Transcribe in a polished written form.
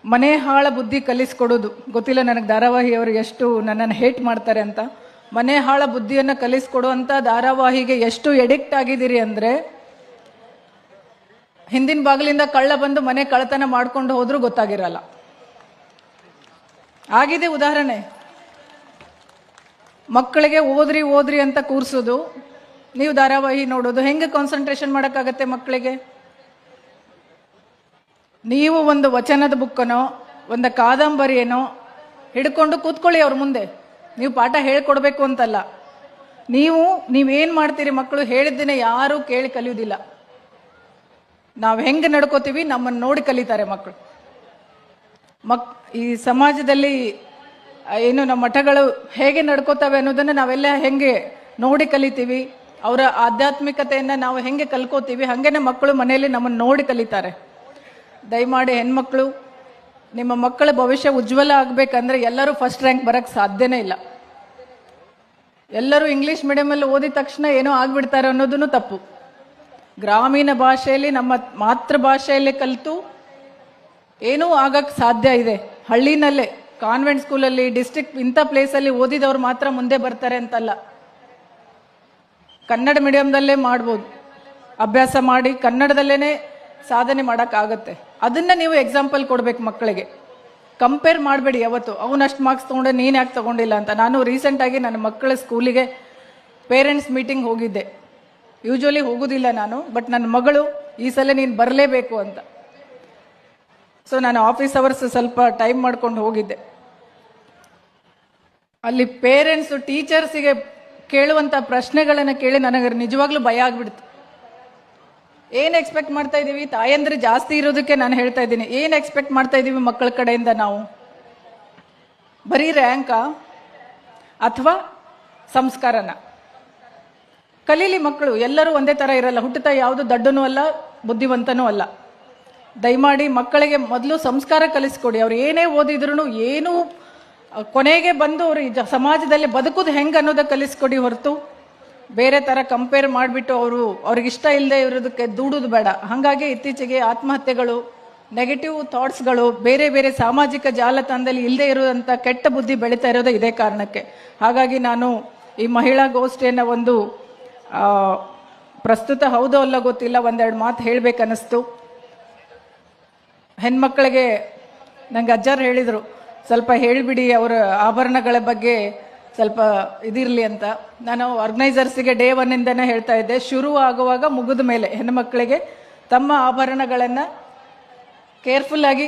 ಮನೆ ಹಾಳ ಬುದ್ಧಿ ಕಲಿಸ್ಕೊಡೋದು. ಗೊತ್ತಿಲ್ಲ ನನಗೆ ಧಾರಾವಾಹಿಯವರು ಎಷ್ಟು ನನ್ನನ್ನು ಹೇಟ್ ಮಾಡ್ತಾರೆ ಅಂತ. ಮನೆ ಹಾಳ ಬುದ್ಧಿಯನ್ನು ಕಲಿಸ್ಕೊಡುವಂಥ ಧಾರಾವಾಹಿಗೆ ಎಷ್ಟು ಎಡಿಕ್ಟ್ ಆಗಿದ್ದೀರಿ ಅಂದರೆ, ಹಿಂದಿನ ಬಾಗಿಲಿಂದ ಕಳ್ಳ ಬಂದು ಮನೆ ಕಳ್ಳತನ ಮಾಡ್ಕೊಂಡು ಹೋದ್ರೂ ಗೊತ್ತಾಗಿರಲ್ಲ. ಆಗಿದೆ ಉದಾಹರಣೆ. ಮಕ್ಕಳಿಗೆ ಓದ್ರಿ ಓದ್ರಿ ಅಂತ ಕೂರಿಸೋದು, ನೀವು ಧಾರಾವಾಹಿ ನೋಡೋದು. ಹೆಂಗೆ ಕಾನ್ಸಂಟ್ರೇಷನ್ ಮಾಡೋಕ್ಕಾಗತ್ತೆ ಮಕ್ಕಳಿಗೆ? ನೀವು ಒಂದು ವಚನದ ಬುಕ್ಕನೋ ಒಂದು ಕಾದಂಬರಿಯೇನೋ ಹಿಡ್ಕೊಂಡು ಕೂತ್ಕೊಳ್ಳಿ ಅವ್ರ ಮುಂದೆ. ನೀವು ಪಾಠ ಹೇಳ್ಕೊಡ್ಬೇಕು ಅಂತಲ್ಲ. ನೀವೇನು ಮಾಡ್ತೀರಿ? ಮಕ್ಕಳು ಹೇಳಿದ್ದನ್ನೇ ಯಾರೂ ಕೇಳಿ ಕಲಿಯೋದಿಲ್ಲ. ನಾವು ಹೆಂಗೆ ನಡ್ಕೋತೀವಿ ನಮ್ಮನ್ನು ನೋಡಿ ಕಲಿತಾರೆ ಮಕ್ಕಳು. ಈ ಸಮಾಜದಲ್ಲಿ ಏನು ನಮ್ಮ ಮಠಗಳು ಹೇಗೆ ನಡ್ಕೋತವೆ ಅನ್ನೋದನ್ನು ನಾವೆಲ್ಲ ಹೆಂಗೆ ನೋಡಿ ಕಲಿತೀವಿ, ಅವರ ಆಧ್ಯಾತ್ಮಿಕತೆಯನ್ನು ನಾವು ಹೆಂಗೆ ಕಲ್ಕೋತೀವಿ, ಹಾಗೇನೆ ಮಕ್ಕಳು ಮನೆಯಲ್ಲಿ ನಮ್ಮನ್ನು ನೋಡಿ ಕಲಿತಾರೆ. ದಯಮಾಡಿ ಹೆಣ್ಮಕ್ಳು, ನಿಮ್ಮ ಮಕ್ಕಳ ಭವಿಷ್ಯ ಉಜ್ವಲ ಆಗಬೇಕಂದ್ರೆ ಎಲ್ಲರೂ ಫಸ್ಟ್ ರ್ಯಾಂಕ್ ಬರೋಕ್ಕೆ ಸಾಧ್ಯನೇ ಇಲ್ಲ. ಎಲ್ಲರೂ ಇಂಗ್ಲೀಷ್ ಮೀಡಿಯಮಲ್ಲಿ ಓದಿದ ತಕ್ಷಣ ಏನೋ ಆಗಿಬಿಡ್ತಾರೆ ಅನ್ನೋದನ್ನು ತಪ್ಪು. ಗ್ರಾಮೀಣ ಭಾಷೆಯಲ್ಲಿ, ನಮ್ಮ ಮಾತೃಭಾಷೆಯಲ್ಲಿ ಕಲಿತು ಏನೂ ಆಗಕ್ಕೆ ಸಾಧ್ಯ ಇದೆ. ಹಳ್ಳಿನಲ್ಲೇ ಕಾನ್ವೆಂಟ್ ಸ್ಕೂಲಲ್ಲಿ, ಡಿಸ್ಟ್ರಿಕ್ಟ್ ಇಂಥ ಪ್ಲೇಸಲ್ಲಿ ಓದಿದವ್ರು ಮಾತ್ರ ಮುಂದೆ ಬರ್ತಾರೆ ಅಂತಲ್ಲ. ಕನ್ನಡ ಮೀಡಿಯಮ್ದಲ್ಲೇ ಮಾಡ್ಬೋದು. ಅಭ್ಯಾಸ ಮಾಡಿ ಕನ್ನಡದಲ್ಲೇ ಸಾಧನೆ ಮಾಡೋಕ್ಕಾಗತ್ತೆ. ಅದನ್ನು ನೀವು ಎಕ್ಸಾಂಪಲ್ ಕೊಡಬೇಕು ಮಕ್ಕಳಿಗೆ. ಕಂಪೇರ್ ಮಾಡಬೇಡಿ ಯಾವತ್ತು. ಅವನಷ್ಟು ಮಾರ್ಕ್ಸ್ ತೊಗೊಂಡೆ ನೀನು ಯಾಕೆ ತೊಗೊಂಡಿಲ್ಲ ಅಂತ. ನಾನು ರೀಸೆಂಟಾಗಿ ನನ್ನ ಮಕ್ಕಳ ಸ್ಕೂಲಿಗೆ ಪೇರೆಂಟ್ಸ್ ಮೀಟಿಂಗ್ ಹೋಗಿದ್ದೆ. ಯೂಶ್ವಲಿ ಹೋಗೋದಿಲ್ಲ ನಾನು, ಬಟ್ ನನ್ನ ಮಗಳು ಈ ಸಲ ನೀನು ಬರಲೇಬೇಕು ಅಂತ. ಸೊ ನಾನು ಆಫೀಸ್ ಅವರ್ಸ್ ಸ್ವಲ್ಪ ಟೈಮ್ ಮಾಡ್ಕೊಂಡು ಹೋಗಿದ್ದೆ. ಅಲ್ಲಿ ಪೇರೆಂಟ್ಸು ಟೀಚರ್ಸಿಗೆ ಕೇಳುವಂಥ ಪ್ರಶ್ನೆಗಳನ್ನು ಕೇಳಿ ನನಗೆ ನಿಜವಾಗ್ಲೂ ಭಯ ಆಗ್ಬಿಡ್ತು. ಏನು ಎಕ್ಸ್ಪೆಕ್ಟ್ ಮಾಡ್ತಾ ಇದ್ದೀವಿ? ತಾಯಂದ್ರೆ ಜಾಸ್ತಿ ಇರೋದಕ್ಕೆ ನಾನು ಹೇಳ್ತಾ ಇದ್ದೀನಿ. ಏನು ಎಕ್ಸ್ಪೆಕ್ಟ್ ಮಾಡ್ತಾ ಇದ್ದೀವಿ ಮಕ್ಕಳ ಕಡೆಯಿಂದ ನಾವು? ಬರೀ ರ್ಯಾಂಕಾ ಅಥವಾ ಸಂಸ್ಕಾರನ? ಕಲೀಲಿ ಮಕ್ಕಳು. ಎಲ್ಲರೂ ಒಂದೇ ಥರ ಇರಲ್ಲ. ಹುಟ್ಟುತ್ತಾ ಯಾವುದು ದಡ್ಡನೂ ಅಲ್ಲ, ಬುದ್ಧಿವಂತನೂ ಅಲ್ಲ. ದಯಮಾಡಿ ಮಕ್ಕಳಿಗೆ ಮೊದಲು ಸಂಸ್ಕಾರ ಕಲಿಸ್ಕೊಡಿ. ಅವ್ರು ಏನೇ ಓದಿದ್ರು ಏನೂ ಕೊನೆಗೆ ಬಂದು ಅವ್ರು ಸಮಾಜದಲ್ಲಿ ಬದುಕೋದು ಹೆಂಗೆ ಅನ್ನೋದ ಕಲಿಸ್ಕೊಡಿ ಹೊರತು ಬೇರೆ ಥರ ಕಂಪೇರ್ ಮಾಡಿಬಿಟ್ಟು ಅವ್ರಿಗಿಷ್ಟ ಇಲ್ಲದೆ ಇರೋದಕ್ಕೆ ದೂಡೋದು ಬೇಡ. ಹಾಗಾಗಿ ಇತ್ತೀಚೆಗೆ ಆತ್ಮಹತ್ಯೆಗಳು, ನೆಗೆಟಿವ್ ಥಾಟ್ಸ್ಗಳು, ಬೇರೆ ಬೇರೆ ಸಾಮಾಜಿಕ ಜಾಲತಾಣದಲ್ಲಿ ಇಲ್ಲದೆ ಇರುವಂಥ ಕೆಟ್ಟ ಬುದ್ಧಿ ಬೆಳೀತಾ ಇರೋದು ಇದೇ ಕಾರಣಕ್ಕೆ. ಹಾಗಾಗಿ ನಾನು ಈ ಮಹಿಳಾ ಗೋಷ್ಠಿಯನ್ನು ಒಂದು ಪ್ರಸ್ತುತ ಹೌದೋ ಅಲ್ಲ ಗೊತ್ತಿಲ್ಲ, ಒಂದೆರಡು ಮಾತು ಹೇಳಬೇಕನ್ನಿಸ್ತು. ಹೆಣ್ಮಕ್ಳಿಗೆ ನಂಗೆ ಅಜ್ಜಾರು ಹೇಳಿದರು, ಸ್ವಲ್ಪ ಹೇಳಿಬಿಡಿ ಅವರ ಆಭರಣಗಳ ಬಗ್ಗೆ ಸ್ವಲ್ಪ ಇದಿರಲಿ ಅಂತ. ನಾನು ಆರ್ಗನೈಸರ್ಸಿಗೆ ಡೇ 1 ಹೇಳ್ತಾ ಇದ್ದೆ, ಶುರು ಆಗುವಾಗ ಮುಗಿದ ಮೇಲೆ ಹೆಣ್ಣುಮಕ್ಕಳಿಗೆ ತಮ್ಮ ಆಭರಣಗಳನ್ನು ಕೇರ್ಫುಲ್ಲಾಗಿ